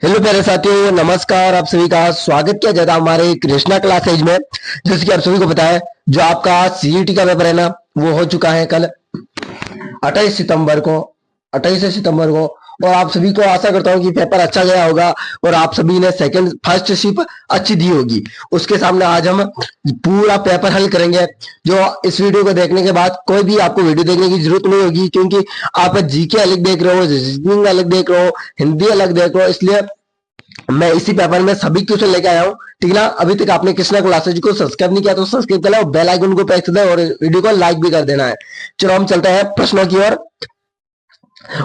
Hello प्यारे साथियों, नमस्कार। आप सभी का स्वागत किया जाता है हमारे कृष्णा क्लासेज में। जैसे कि आप सभी को पता है, जो आपका सीईटी का पेपर है ना, वो हो चुका है कल 28 सितंबर को 28 सितंबर को। और आप सभी को आशा करता हूँ कि पेपर अच्छा गया होगा और आप सभी ने फर्स्ट शिप अच्छी दी होगी। उसके सामने आज हम पूरा पेपर हल करेंगे। जो इस वीडियो को देखने के बाद कोई भी आपको वीडियो देखने की जरूरत नहीं होगी, क्योंकि आप जीके अलग देख रहे हो, रीजनिंग अलग देख रहे हो, हिंदी अलग देख रहे हो। इसलिए मैं इसी पेपर में सभी क्वेश्चन लेके आया हूँ। ठीक है ना। अभी तक आपने कृष्णा क्लासेज को सब्सक्राइब नहीं किया तो सब्सक्राइब कर लो, बेल आइकन को प्रेस कर दे और वीडियो को लाइक भी कर देना है। चलो हम चलते हैं प्रश्नों की ओर।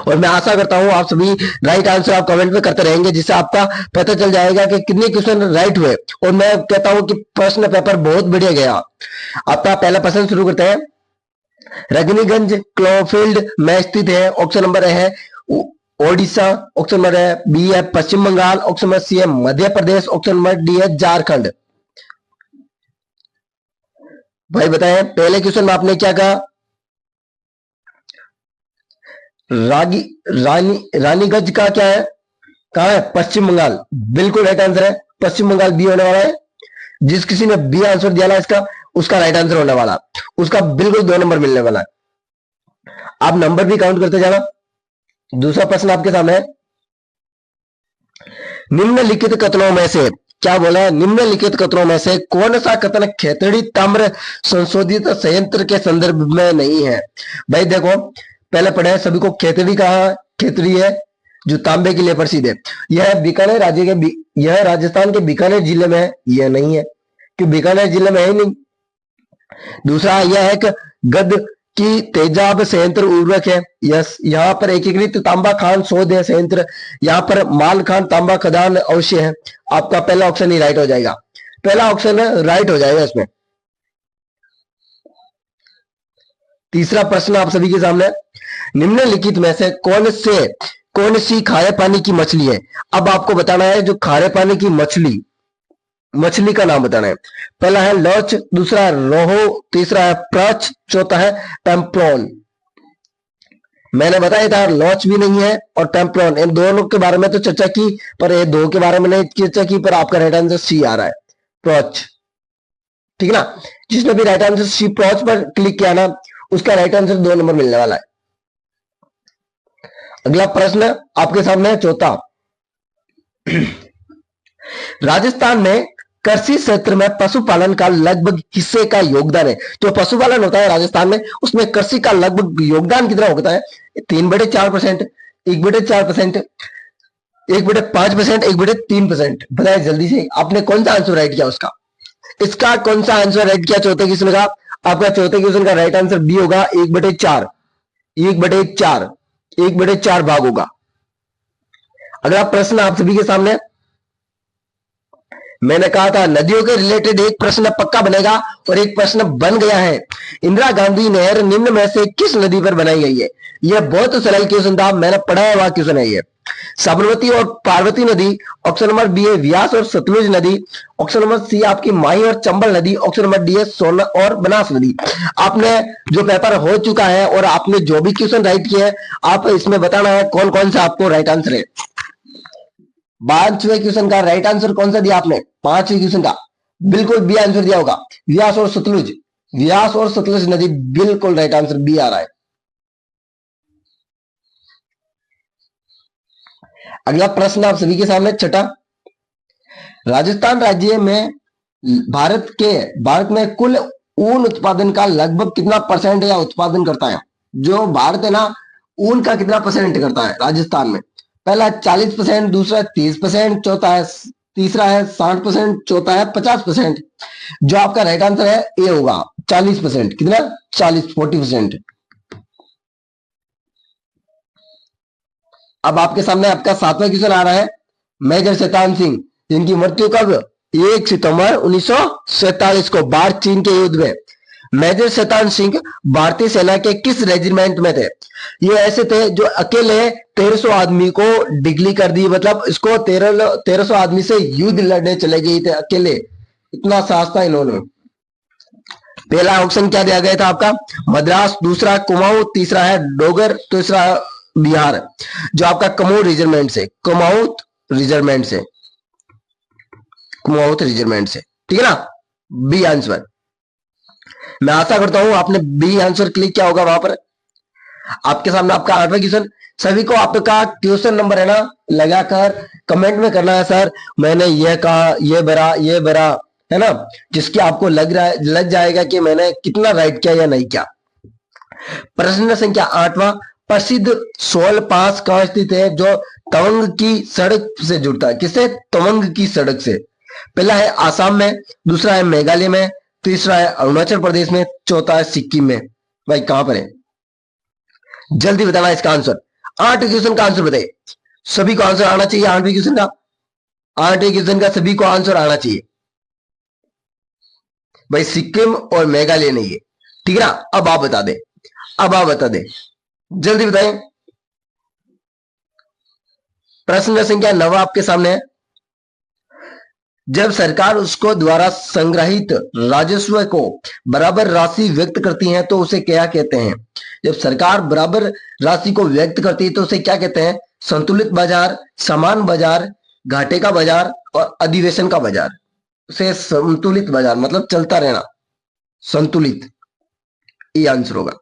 और मैं आशा करता हूं आप सभी राइट आंसर आप कमेंट में करते रहेंगे, जिससे आपका पता चल जाएगा कि कितने क्वेश्चन राइट हुए। और मैं कहता हूं कि प्रश्न पेपर बहुत बढ़िया गया। आपका पहला प्रश्न शुरू करते हैं। रजनीगंज क्लोफील्ड में स्थित है। ऑप्शन नंबर है ओडिशा, ऑप्शन नंबर है बी है पश्चिम बंगाल, ऑप्शन नंबर सी है Madhya Pradesh, option number D है झारखंड। भाई बताएं, पहले क्वेश्चन में आपने क्या कहा? रागी रानी रानीगंज का क्या है? कहा है? पश्चिम बंगाल। बिल्कुल राइट आंसर है, पश्चिम बंगाल बी होने वाला है। जिस किसी ने बी आंसर दिया ना इसका, उसका राइट आंसर होने वाला, उसका बिल्कुल 2 नंबर मिलने वाला है। आप नंबर भी काउंट करते जाना। दूसरा प्रश्न आपके सामने है। निम्नलिखित कथनों में से क्या बोला है? निम्नलिखित कथनों में से कौन सा कथन खेतड़ी ताम्र संशोधित संयंत्र के संदर्भ में नहीं है? भाई देखो, पहले पढ़े सभी को। खेतड़ी कहा? खेतड़ी है जो तांबे के लिए प्रसिद्ध है। यह बीकानेर राज्य के यह राजस्थान के बीकानेर जिले में है। यह नहीं है कि बीकानेर जिले में है ही नहीं। दूसरा यह है कि गद की तेजाब संयंत्र उर्वरक है। यस, यहाँ पर एकीकृत तांबा खान शोध है संयंत्र। यहाँ पर माल खान तांबा खदान अवश्य है। आपका पहला ऑप्शन ही राइट हो जाएगा। पहला ऑप्शन राइट हो जाएगा इसमें। तीसरा प्रश्न आप सभी के सामने। निम्नलिखित में से कौन सी खारे पानी की मछली है? अब आपको बताना है जो खारे पानी की मछली का नाम बताना है। पहला है लॉच, दूसरा है रोहू, तीसरा है प्रच, चौथा है टेम्प्लॉन। मैंने बताया था लॉच भी नहीं है और टेम्प्लॉन, इन दोनों के बारे में तो चर्चा की, पर ये दो के बारे में नहीं चर्चा की। पर आपका राइट आंसर सी आ रहा है, प्रच। ठीक है ना। जिसने भी राइट आंसर सी प्रच पर क्लिक किया ना, उसका राइट आंसर 2 नंबर मिलने वाला है। अगला प्रश्न आपके सामने है, चौथा। राजस्थान में कृषि क्षेत्र में पशुपालन का लगभग हिस्से का योगदान है। जो पशुपालन होता है राजस्थान में, उसमें कृषि का लगभग योगदान कितना होता है? 3/4%, 1/4%, 1/5%, 1/3%। बताए जल्दी से, आपने कौन सा आंसर राइट किया उसका? इसका कौन सा आंसर राइट किया चौथे क्वेश्चन का? आपका चौथे क्वेश्चन का राइट आंसर बी होगा, 1/4, 1/4, 1/4 भाग होगा। अगला प्रश्न आप सभी के सामने। मैंने कहा था नदियों के रिलेटेड एक प्रश्न पक्का बनेगा, और एक प्रश्न बन गया है। इंदिरा गांधी नहर निम्न में से किस नदी पर बनाई गई है? यह बहुत सरल क्वेश्चन था, मैंने पढ़ा हुआ क्वेश्चन है ये। साबरमती और पार्वती नदी, ऑप्शन नंबर बी है व्यास और सतलुज नदी, ऑप्शन नंबर सी आपकी माही और चंबल नदी, ऑप्शन नंबर डी है सोन और बनास नदी। आपने जो पेपर हो चुका है और आपने जो भी क्वेश्चन राइट किए हैं, आप इसमें बताना है कौन कौन सा आपको राइट आंसर है। 5वें क्वेश्चन का राइट आंसर कौन सा दिया आपने? 5वें क्वेश्चन का बिल्कुल बी आंसर दिया होगा, व्यास और सतलुज। व्यास और सतलुज नदी, बिल्कुल राइट आंसर बी आ रहा है। अगला प्रश्न आप सभी के सामने, छठा। राजस्थान राज्य में भारत में कुल ऊन उत्पादन का लगभग कितना परसेंट या उत्पादन करता है? जो भारत है ना, ऊन का कितना परसेंट करता है राजस्थान में? पहला 40%, दूसरा 30%, चौथा है तीसरा है 60%, चौथा है 50%। जो आपका राइट आंसर है ए होगा, 40%। कितना? 40% अब आपके सामने आपका 7वां क्वेश्चन आ रहा है। मेजर शैतान सिंह, जिनकी मृत्यु कब? 1 सितंबर 1947 को भारत चीन के युद्ध में। मेजर शैतान सिंह भारतीय सेना के किस रेजिमेंट में थे? ये ऐसे थे जो अकेले 1300 आदमी को डिग्ली कर दी, मतलब इसको 1300 आदमी से युद्ध लड़ने चले गए थे अकेले। इतना साहस था इन्होंने। पहला ऑप्शन क्या दिया गया था आपका? मद्रास, दूसरा कुमाऊं, तीसरा है डोगर, तीसरा बिहार। जो आपका कुमाऊं रेजिमेंट से, कुमाऊं रिजर्वमेंट से, कुमाऊं रिजर्वमेंट से, ठीक है ना। B answer. मैं आशा करता हूं आपने बी आंसर क्लिक किया होगा। वहां पर आपके सामने आपका 8वां क्वेश्चन। सभी को आपका क्वेश्चन नंबर है ना लगाकर कमेंट में करना है, सर मैंने ये कहा, ये भरा, है ना, जिसकी आपको लग जाएगा कि मैंने कितना राइट किया या नहीं किया। प्रश्न संख्या 8वां, प्रसिद्ध सोल पास कहां स्थित है जो तवंग की सड़क से जुड़ता है? किससे? तवंग की सड़क से। पहला है आसाम में, दूसरा है मेघालय में, तीसरा है अरुणाचल प्रदेश में, चौथा है सिक्किम में। भाई कहां पर है? जल्दी बताना इसका आंसर। 8 क्वेश्चन का आंसर बताइए। सभी को आंसर आना चाहिए 8वें क्वेश्चन का। 8वें क्वेश्चन का सभी को आंसर आना चाहिए भाई। सिक्किम और मेघालय नहीं है, ठीक है ना। अब आप बता दें, अब आप बता दें, जल्दी बताएं। प्रश्न संख्या 9 आपके सामने है। जब सरकार उसको द्वारा संग्रहित राजस्व को बराबर राशि व्यक्त करती है तो उसे क्या कहते हैं? जब सरकार बराबर राशि को व्यक्त करती है तो उसे क्या कहते हैं? संतुलित बाजार, समान बाजार, घाटे का बाजार और अधिवेशन का बाजार। उसे संतुलित बाजार मतलब चलता रहना, संतुलित, ये आंसर होगा।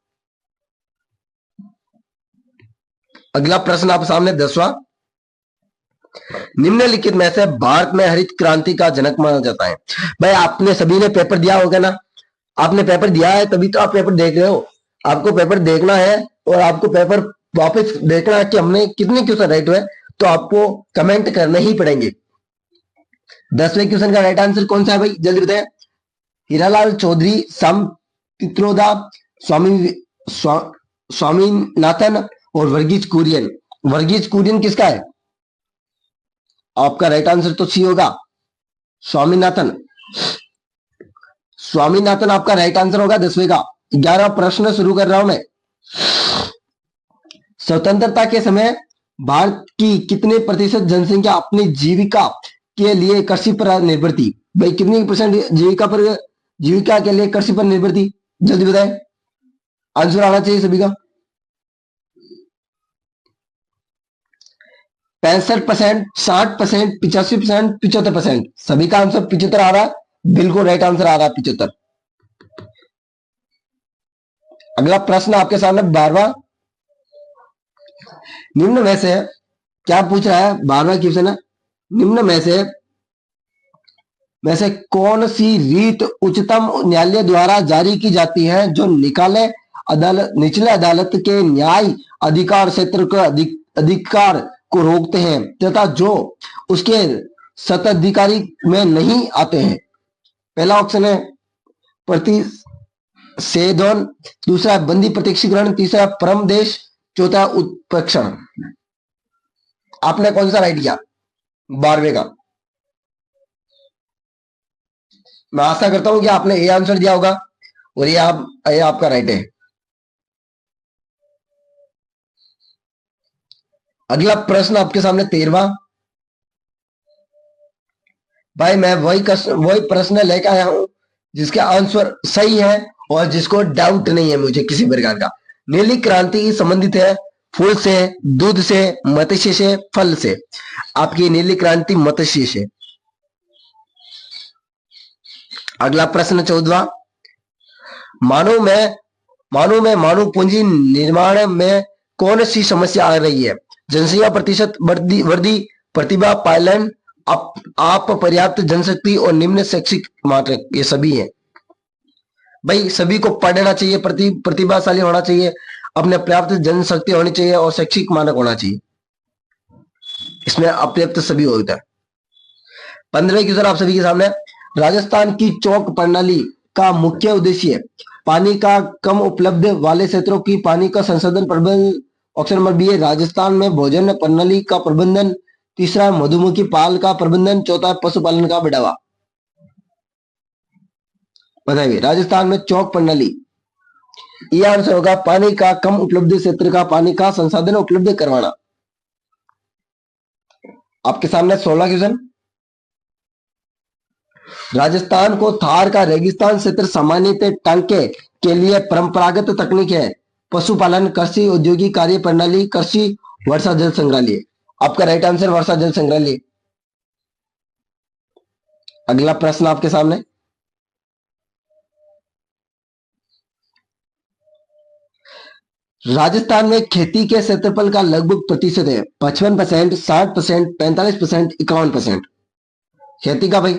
अगला प्रश्न आप सामने 10वां। निम्नलिखित में से भारत में हरित क्रांति का जनक माना जाता है? भाई आपने सभी ने पेपर दिया होगा ना, आपने पेपर दिया है तभी तो आप पेपर देख रहे हो। आपको पेपर देखना है और आपको पेपर वापस देखना है कि हमने कितने क्वेश्चन राइट हुए, तो आपको कमेंट करने ही पड़ेंगे। 10वें क्वेश्चन का राइट आंसर कौन सा है भाई? जल्दी बताएं। हीरालाल चौधरी, श्याम पित्रोदा, स्वामीनाथन और वर्गीज कुरियन। वर्गीज कुरियन किसका है? आपका राइट आंसर तो सी होगा, स्वामीनाथन। स्वामीनाथन आपका राइट आंसर होगा 10वें का। 11वां प्रश्न शुरू कर रहा हूं मैं। स्वतंत्रता के समय भारत की कितने प्रतिशत जनसंख्या अपनी जीविका के लिए कृषि पर निर्भर थी? भाई कितनी परसेंट जीविका के लिए कृषि पर निर्भर थी? जल्दी बताएं, आंसर आना चाहिए सभी का। 65%, 60%, 85%, 75%। सभी का आंसर 75 आ रहा है, बिल्कुल राइट आंसर आ रहा है 75। अगला प्रश्न आपके सामने 12वां। निम्न में से क्या पूछ रहा है? 12वां क्वेश्चन है। निम्न में से कौन सी रीत उच्चतम न्यायालय द्वारा जारी की जाती है जो निचले अदालत के न्याय अधिकार क्षेत्र का अधिकार को रोकते हैं तथा जो उसके सत्ताधिकारी में नहीं आते हैं? पहला ऑप्शन है प्रतिषेधन, दूसरा है बंदी प्रत्यक्षीकरण, तीसरा परमदेश, चौथा उत्प्रेक्षण। आपने कौन सा राइट किया 12वें का? मैं आशा करता हूं कि आपने ए आंसर दिया होगा और ये आपका राइट है। अगला प्रश्न आपके सामने 13वां। भाई मैं वही प्रश्न लेकर आया हूं जिसका आंसर सही है और जिसको डाउट नहीं है मुझे किसी प्रकार का। नीली क्रांति संबंधित है फूल से, दूध से, मत्स्य से, फल से। आपकी नीली क्रांति मत्स्य से। अगला प्रश्न 14वां। मानव पूंजी निर्माण में कौन सी समस्या आ रही है? जनसंख्या प्रतिशत वृद्धि, प्रतिभा पायलन, आप पर्याप्त जनशक्ति और निम्न शैक्षिक मात्रक। ये सभी है भाई। सभी को पढ़ना चाहिए, प्रतिभाशाली होना चाहिए, अपने पर्याप्त जनशक्ति होनी चाहिए और शैक्षिक मानक होना चाहिए। इसमें अपर्याप्त सभी होता है। 15वें क्वेश्चन आप सभी के सामने। राजस्थान की चौक प्रणाली का मुख्य उद्देश्य पानी का कम उपलब्ध वाले क्षेत्रों की पानी का संसाधन प्रबंधन। ऑप्शन नंबर बी है राजस्थान में भोजन प्रणाली का प्रबंधन, तीसरा मधुमक्खी पाल का प्रबंधन, चौथा पशुपालन का बढ़ावा। बताइए राजस्थान में चौक प्रणाली, यह आंसर होगा पानी का कम उपलब्ध क्षेत्र का पानी का संसाधन उपलब्ध करवाना। आपके सामने 16 क्वेश्चन। राजस्थान को थार का रेगिस्तान क्षेत्र सामान्यतः टांके के लिए परंपरागत तकनीक है पशुपालन, कृषि, औद्योगिक कार्य प्रणाली, कृषि, वर्षा जल संग्रहालय। आपका राइट आंसर वर्षा जल संग्रहालय। अगला प्रश्न आपके सामने, राजस्थान में खेती के क्षेत्रफल का लगभग प्रतिशत है 55%, 60%, 45%, 51%। खेती का भाई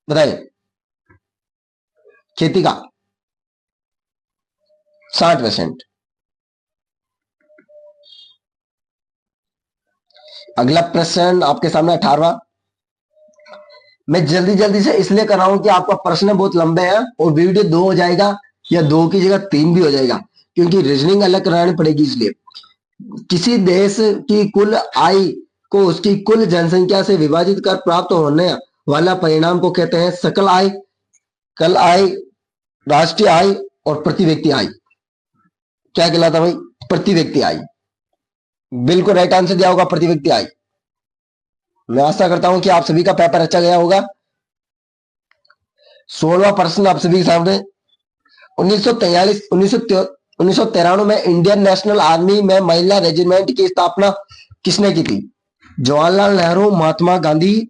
बताइए, खेती का 60%। अगला प्रश्न आपके सामने 18वां। मैं जल्दी जल्दी से इसलिए कर रहा हूं कि आपका प्रश्न बहुत लंबे हैं और वीडियो 2 हो जाएगा या 2 की जगह 3 भी हो जाएगा, क्योंकि रीजनिंग अलग करानी पड़ेगी। इसलिए किसी देश की कुल आय को उसकी कुल जनसंख्या से विभाजित कर प्राप्त होने वाला परिणाम को कहते हैं सकल आय, कल आय, राष्ट्रीय आय और प्रति व्यक्ति आय। क्या कहलाता भाई? प्रति व्यक्ति आय। बिल्कुल राइट आंसर दिया होगा, प्रति व्यक्ति आय। मैं आशा करता हूं कि आप सभी का पेपर अच्छा गया होगा। 16वां प्रश्न आप सभी के सामने, 1993 में इंडियन नेशनल आर्मी में महिला रेजिमेंट की स्थापना किसने की थी? जवाहरलाल नेहरू, महात्मा गांधी,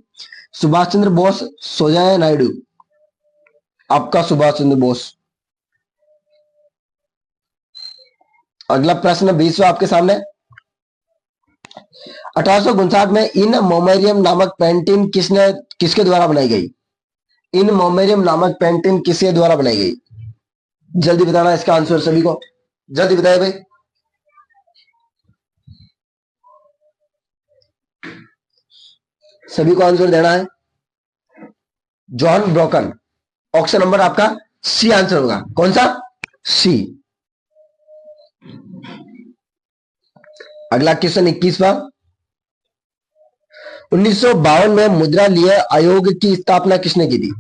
सुभाष चंद्र बोस, सोजाया नायडू। आपका सुभाष चंद्र बोस। अगला प्रश्न 20वां आपके सामने, 1859 में इन मोमेरियम नामक पेंटिंग किसके द्वारा बनाई गई? इन मोमेरियम नामक पेंटिंग किसके द्वारा बनाई गई? जल्दी बताना इसका आंसर सभी को, जल्दी बताइए भाई। सभी को आंसर देना है। John broken. ऑप्शन नंबर आपका सी आंसर होगा। कौन सा? सी। अगला क्वेश्चन 21वां, 1952 में मुद्रा लिए आयोग की स्थापना किसने की थी?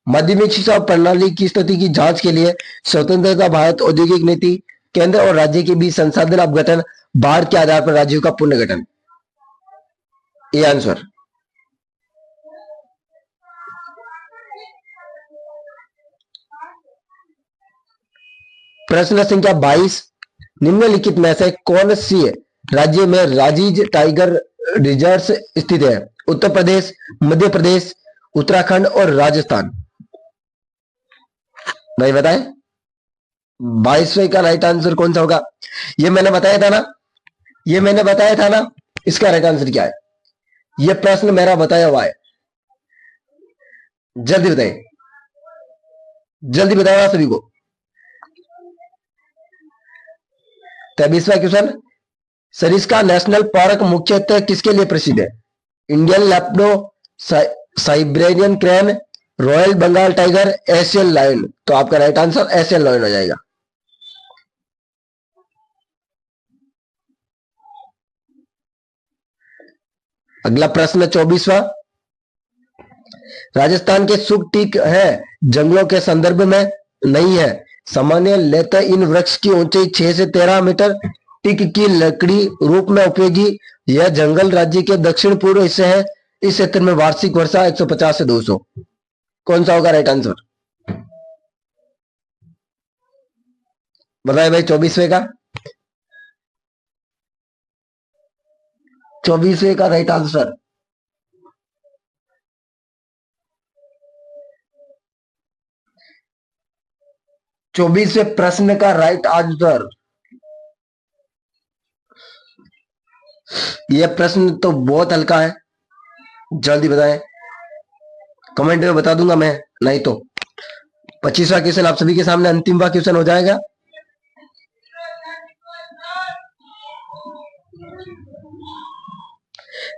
माध्यमिक शिक्षा प्रणाली की स्थिति की जांच के लिए, स्वतंत्रता भारत औद्योगिक नीति, केंद्र और राज्य के बीच संसाधन अपघटन, बाढ़ के आधार पर राज्यों का पुनर्गठन। ये आंसर। प्रश्न संख्या 22, निम्नलिखित में से कौन सी राज्य में राजीव टाइगर रिजर्व स्थित है? उत्तर प्रदेश, मध्य प्रदेश, उत्तराखंड और राजस्थान। भाई बताएं 22वें का राइट आंसर कौन सा होगा? ये मैंने बताया था ना, इसका राइट आंसर क्या है? ये प्रश्न मेरा बताया हुआ है। जल्दी बताइए, जल्दी बताया सभी को। 23वां क्वेश्चन, सरिस्का नेशनल पार्क मुख्यतः किसके लिए प्रसिद्ध है? Indian leopard, Siberian crane, royal Bengal tiger, Asian lion. तो आपका राइट आंसर एशियन लायन हो जाएगा। अगला प्रश्न 24वां, राजस्थान के सुख टीक है जंगलों के संदर्भ में नहीं है। सामान्य लेते इन वृक्ष की ऊंचाई 6 से 13 मीटर, टीक की लकड़ी रूप में उपयोगी। यह जंगल राज्य के दक्षिण पूर्व हिस्से है। इस क्षेत्र में वार्षिक वर्षा 150 से 200। कौन सा होगा राइट आंसर? बताए भाई 24वें का। 24वें का राइट आंसर 24वें प्रश्न का राइट आंसर। यह प्रश्न तो बहुत हल्का है, जल्दी बताएं। कमेंट में बता दूंगा मैं, नहीं तो 25वां क्वेश्चन आप सभी के सामने अंतिमवां क्वेश्चन हो जाएगा।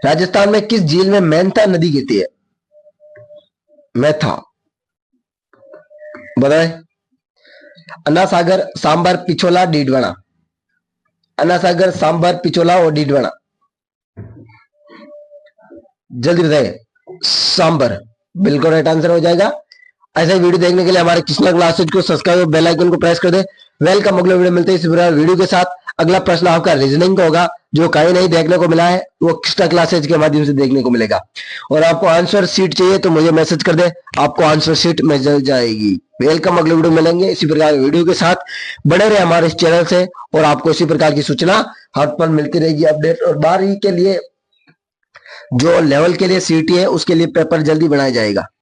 राजस्थान में किस झील में मेंथा नदी गिरती है? मेथा। बताएं। अन्ना सागर, सांबर, पिछोला, डीडवाना। अन्ना सागर, सांबर, पिछोला और डीडवाना। जल्दी बताइए। सांबर बिल्कुल राइट आंसर हो जाएगा। ऐसे वीडियो देखने के लिए हमारे कृष्णा क्लासेज को सब्सक्राइब और बेल आइकन को प्रेस कर दे। वेलकम। अगले वीडियो मिलते हैं इस वीडियो के साथ। अगला प्रश्न आपका रीजनिंग का होगा, जो कहीं नहीं देखने को मिला है वो कृष्णा क्लासेज के माध्यम से देखने को मिलेगा। और आपको आंसर शीट चाहिए तो मुझे मैसेज कर दे, आपको आंसर शीट मिल जाएगी। वेलकम। अगले वीडियो मिलेंगे इसी प्रकार वीडियो के साथ। बने रहे हमारे इस चैनल से और आपको इसी प्रकार की सूचना हर पल मिलती रहेगी, अपडेट। और 12वीं के लिए जो लेवल के लिए सीटी है उसके लिए पेपर जल्दी बनाया जाएगा।